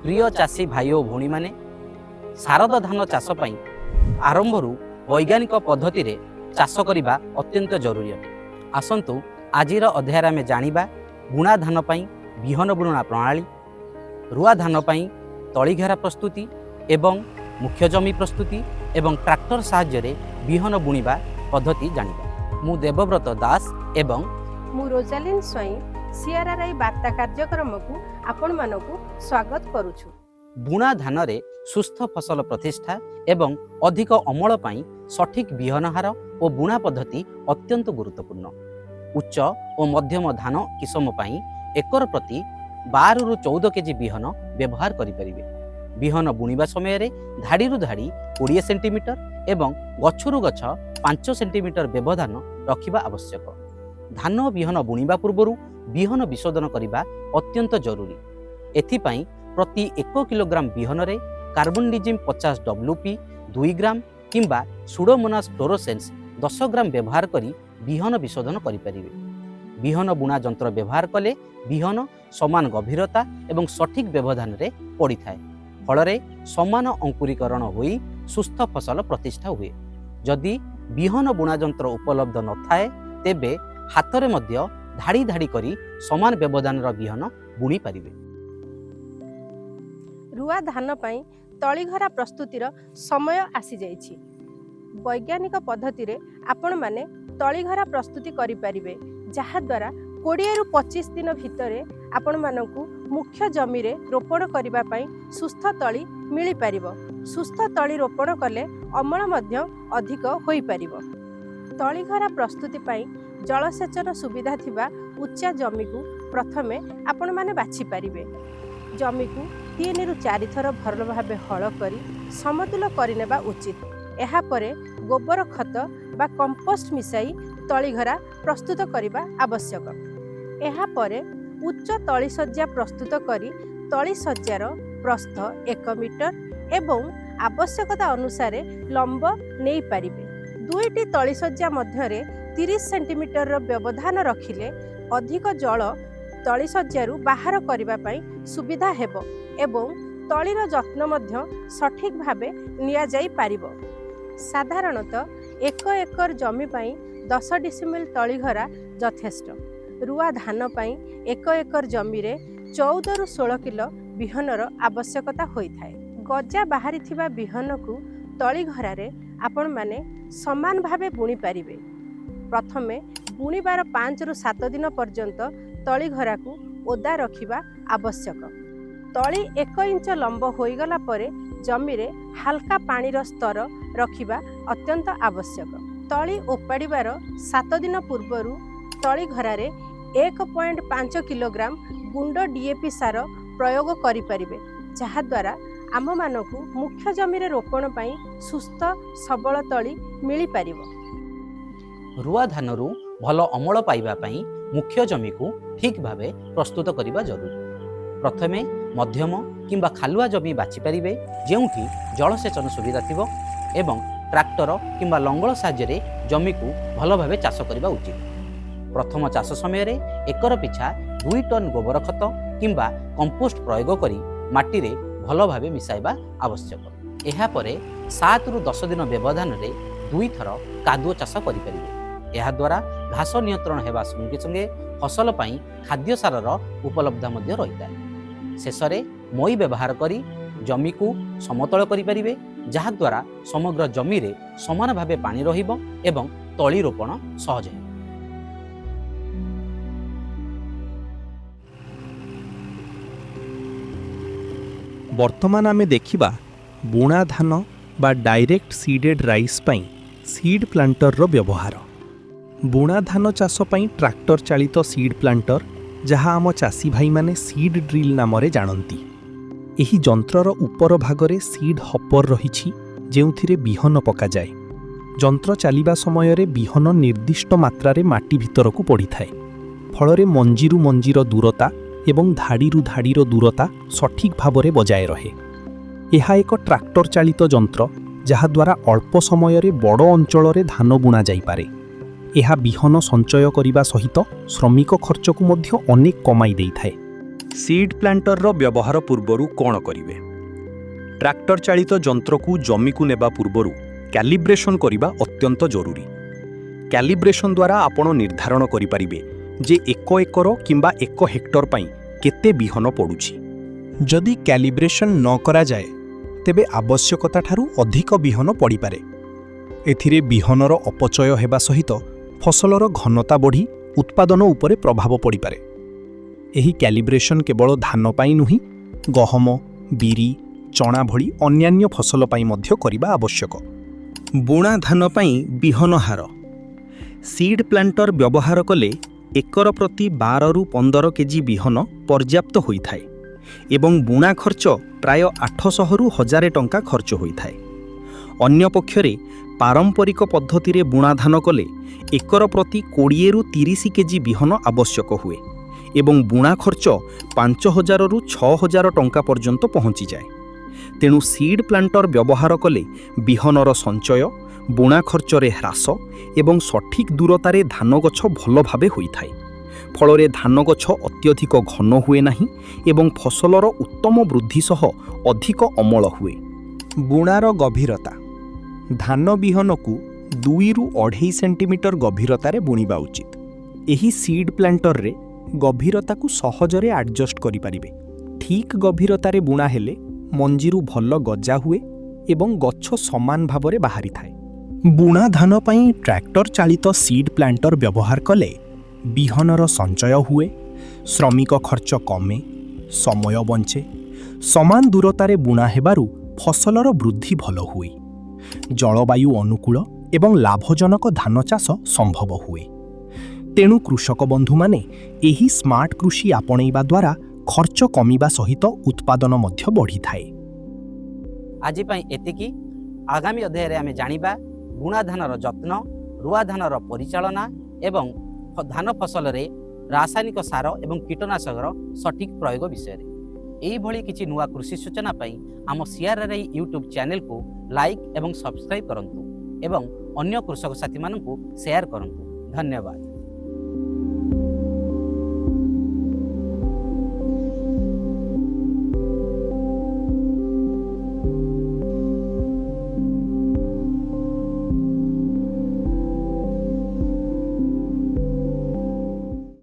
प्रिय चाषी भाई और भौणी माने शारद धान चाष पई आरंभरू वैज्ञानिक पद्धति रे चाष करबा अत्यंत जरूरी अटे। आसंतु आजिर अध्याय में जानिबा बुणा धान पई बिहन बुणा प्रणाली, रुआ धान पई तळीघेरा प्रस्तुति एवं मुख्य जमी प्रस्तुति एवं ट्रैक्टर साहाय्य रे बिहन बुणिबा पद्धति जानिबा। मु देवव्रत दास एवं मु रोजालिन स्वाई सीआरआरआई वार्ता कार्यक्रम को आपण मानकु स्वागत करूछु। बुणा धान रे सुस्थ फसल प्रतिष्ठा एवं अधिक अमल पाई सठिक बिहन हार और बुणा पद्धति अत्यंत गुरुत्वपूर्ण। उच्च और मध्यम धान किसम पाई एकर प्रति 12 रु 14 केजी बिहन व्यवहार करिपरिबे। बिहन बुणिबा समय रे धाड़ी रु धाड़ी 20 सेंटीमीटर एवं गछरु गछ 5 सेंटीमीटर व्यवधान रखिबा आवश्यक। धान बिहन बुणिबा पूर्वरु बिहन विशोधन करिबा अत्यंत जरूरी। एथिपाई प्रति 1 किलोग्राम बिहन रे कार्बनडिजिम 50 WP 2 ग्राम किंबा सुडोमोनास फ्लोरोसेंस 10 ग्राम व्यवहार करी बिहन विशोधन करिपरिबे। बिहन बुणा यंत्र व्यवहार कले बिहन समान गभीरता एवं सठिक व्यवधान रे पड़ी थाए, फलरे समान अंकुरीकरण होई सुस्थ फसल प्रतिष्ठा हुए। जदि बिहन बुणा यंत्र उपलब्ध न थाए तेबे हाथरे मध्य धाड़ी धाड़ी करी समान व्यवधान बिहन बुणी पारिबे। रुआ धान पई तळीघरा प्रस्तुतिर समय आसी जाइछि। वैज्ञानिक पद्धति रे आपण माने तळीघरा प्रस्तुति करि पारिबे, जहा द्वारा 20 रु 25 दिन भितरे आपण मानकु मुख्य जमी रे रोपण करिबा पई सुस्थ तळी मिली पारिबो। सुस्थ तळी रोपण कले अमल मध्य अधिक होई पारिबो। तळीघरा प्रस्तुति पई जलसेचन सुविधा थिबा उच्चा जमी को प्रथमे आपण माने बाछि पारिबे। जमी को 3 रु 4 थर भल भाबे हल करी समतुल करिनेबा उचित। एहा परे गोबर खत बा कंपोस्ट मिसाई तळीघरा प्रस्तुत करिबा आवश्यक। एहा परे उच्च तळी सज्जा प्रस्तुत करी तळी सज्जार प्रस्थ 1 मीटर एवं आवश्यकता अनुसार लंब नेई पारिबे। दुईटी तळी सज्जा मध्यरे 30 सेंटीमीटर रो व्यवधान रखिले अधिक जल तळी सज्जारू बाहर करिबा पई सुविधा हेबो एवं तळीर जत्न मध्य सठिक भाबे निया जाई पारिबो। साधारणतः 1 एकर जमी पई 10 डिसिमिल तळीघरा यथेष्ट। रुआ धान पई 1 एकर जमी रे 14 रु 16 किलो बिहनर आवश्यकता होइथाय। गजा बाहरी थिबा बिहन को तळीघरा रे आपण माने समान भाबे बुणी पारिबे। प्रथमे बुणीबार 5 रु 7 दिन पर्यंत तळीघरा को ओदा रखिबा आवश्यक। तळी 1 इंच लंब होईगला परे जमी रे हल्का पानीर स्तर रखिबा अत्यंत आवश्यक। तळी ओपाड़ीबार 7 दिन पूर्वरु तळीघरा रे 1.5 किलोग्राम गुंड DAP सार प्रयोग करि परिबे, जहा द्वारा आम मानकु मुख्य जमी रे रोपण पई सुस्थ सबल तळी मिली पारिबो। रुआ धानरू भल अमल पाइबा पई मुख्य जमी को ठीक भावे प्रस्तुत करिबा जरूरी। प्रथमे मध्यम किंबा खालुआ जमी बाछि पारिबे, जेउठी जलसेचन सुविधा थिबो एवं ट्रैक्टर किंबा लंगल साहाय्य रे जमी को भल भावे चाष करिबा उचित। प्रथम चाष समय रे एकर पिछा 2 टन गोबर खत किंबा कंपोस्ट प्रयोग करी माटी रे भल भावे मिसाइबा आवश्यक। एहा परे 7 रु 10 दिन व्यवधान रे 2 थर कादुओ चाष करि परिबे। एहा द्वारा घास नियंत्रण हेबा संगे संगे फसल पाई खाद्य सारर उपलब्ध मध्य रहिता। शेषरे मई व्यवहार करी जमी को समतल करि परिबे, जहा द्वारा समग्र जमी रे समान भावे पानी रहिबो एवं तळी रोपण सहज हेबो। वर्तमान आमे देखिबा बुणा धान बा डायरेक्ट सीडेड राइस पई सीड प्लांटर रो व्यवहार। बुणा धान चाष पई ट्रैक्टर चालित सीड प्लांटर, जहाँ आम चाषी भाई माने सीड ड्रिल नाम रे जानती। एही जंत्रर उपर भागरे सीड हपर रहिछि, जेउथिरे बिहन पका जाए। जंत्र चलिबा समय रे बिहन निर्दिष्ट मात्रा रे माटी भितरकू पड़ी थाए, फलरे मंजीरु मंजीर दूरता एवं धाड़ीरु धाड़ीर दूरता सठिक भावरे बजाय रहे। यह एक ट्रैक्टर चालित जंत्र, जहा द्वारा अल्प समय रे बड़ अंचल रे धान बुणा जाई पारे। यह बिहन संचय करने सहित श्रमिक खर्च को मध्य अनेक कमाई देई थाए। सीड प्लांटर व्यवहार पूर्वरु कौन करिवे? ट्रैक्टर चालित यंत्र को जमी को नेबा पूर्वरु कैलिब्रेशन करिबा अत्यंत जरूरी। कैलिब्रेशन द्वारा आपण निर्धारण करि परिबे जे 1 एकर किंबा 1 हेक्टर पई केते बिहन पडुछि। जदि कैलिब्रेशन न करा जाए तेबे आवश्यकता ठारू अधिक बिहन पड़ी पारे। एथिरे बिहनर अपचय हेबा सहित फसलर घनता बढ़ी उत्पादन उपरे प्रभाव पड़ी पारे। एही कैलिब्रेशन केवल धान पाई नुही, गहम, बिरी, चना भली अन्यान्य फसल पाई मध्य करिबा आवश्यक। बुणा धान पाई बिहन हार। सीड प्लांटर व्यवहार कले एकर प्रति 12 रु 15 केजी बिहन पर्याप्त होइथाय एवं बुणा खर्च प्राय 800 रु 1000 टंका खर्च होइथाय। अन्य पक्षरे पारंपरिक पद्धति रे बुणा धान कले एकर प्रति 20 रु 30 केजी बिहन आवश्यक हुए एवं बुणा खर्च 5000 रु 6000 टंका पर्यंत पहुँची जाए। तेणु सीड प्लांटर व्यवहार कले बिहनर संचय, बुणा खर्चरे ह्रास एवं सठिक दूरतारे धान गछ भल भावे होइथाय। फलरे धान गछ अत्यधिक घन हुए नाही एवं फसलर उत्तम वृद्धि सह अधिक अमल हुए। बुणार गभीरता। धान बिहन को 2 रु 2.5 सेंटीमीटर गभीरतारे बुणिबा उचित। एही सीड प्लांटर रे गभीरता को सहजरे एडजस्ट करि परिबे। ठीक गभीरतारे बुणा हेले मंजीरु भल गजा हुए एवं गछ समान भावरे बाहरी थाए। बुणा धान पई ट्रैक्टर चालित सीड प्लांटर व्यवहार कले बिहनर संचय हुए, श्रमिक खर्च कमे, समय बंचे, समान दूरतारे बुणा हेबारु फसलर वृद्धि भल हुए, जलवायु अनुकूल एवं लाभजनक धान चाष संभव हुए। तेणु कृषक बंधु माने एही स्मार्ट कृषि आपणैबा द्वारा खर्च कमिबा सहित उत्पादन मध्य बढ़ी थाए। आज पई एतिकी। आगामी अध्याय रे आमे जानिबा बुणा धानर जत्न, रुआ धानर परिचालना एवं धान फसल रे रासायनिक सार एवं कीटनाशकर सठिक प्रयोग विषय रे। एही भली किछि नुआ कृषि सूचना पई आम सीआरआरआई यूट्यूब चैनल को लाइक एवं सब्सक्राइब करंतु एवं अन्य कृषक साथी मानकु शेयर करंतु। धन्यवाद।